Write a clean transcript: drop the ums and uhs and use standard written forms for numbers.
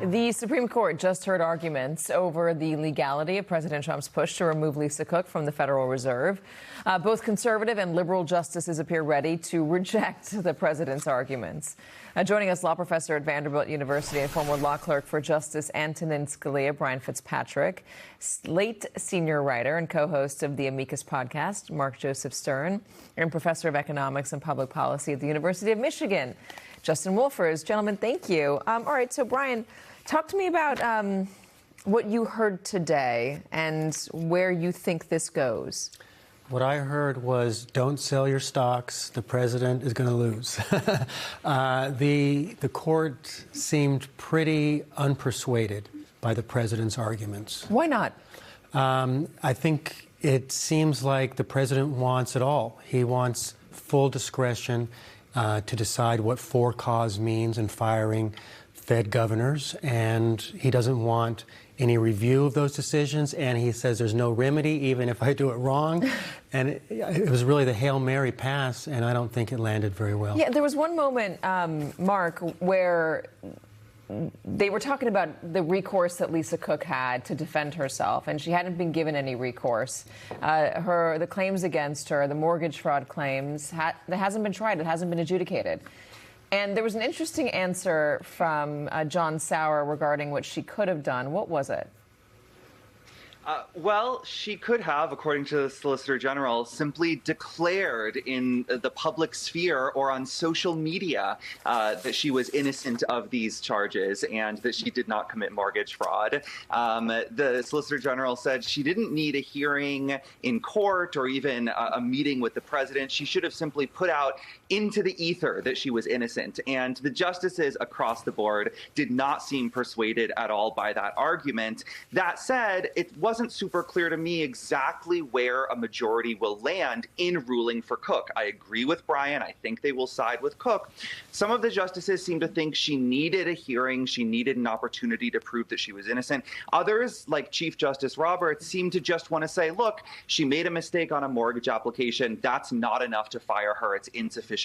The Supreme Court just heard arguments over the legality of President Trump's push to remove Lisa Cook from the Federal Reserve. Both conservative and liberal justices appear ready to reject the president's arguments. Joining us, law professor at Vanderbilt University and former law clerk for Justice Antonin Scalia, Brian Fitzpatrick, Slate senior writer and co-host of the Amicus podcast, Mark Joseph Stern, and professor of economics and public policy at the University of Michigan, Justin Wolfers. Gentlemen, thank you. All right, so Brian, talk to me about what you heard today and where you think this goes. What I heard was, don't sell your stocks. The president is going to lose. The court seemed pretty unpersuaded by the president's arguments. Why not? I think it seems like the president wants it all. He wants full discretion to decide what for cause means in firing Fed governors, and he doesn't want any review of those decisions, and he says there's no remedy even if I do it wrong. And it was really the Hail Mary pass, and I don't think it landed very well. Yeah, there was one moment, Mark, where they were talking about the recourse that Lisa Cook had to defend herself, and she hadn't been given any recourse. The claims against her, the mortgage fraud claims, that hasn't been tried. It hasn't been adjudicated. And there was an interesting answer from John Sauer regarding what she could have done. What was it? Well, she could have, according to the Solicitor General, simply declared in the public sphere or on social media that she was innocent of these charges and that she did not commit mortgage fraud. The Solicitor General said she didn't need a hearing in court or even a meeting with the president. She should have simply put out into the ether that she was innocent. And the justices across the board did not seem persuaded at all by that argument. That said, it wasn't super clear to me exactly where a majority will land in ruling for Cook. I agree with Brian. I think they will side with Cook. Some of the justices seem to think she needed a hearing. She needed an opportunity to prove that she was innocent. Others, like Chief Justice Roberts, seem to just want to say, look, she made a mistake on a mortgage application. That's not enough to fire her. It's insufficient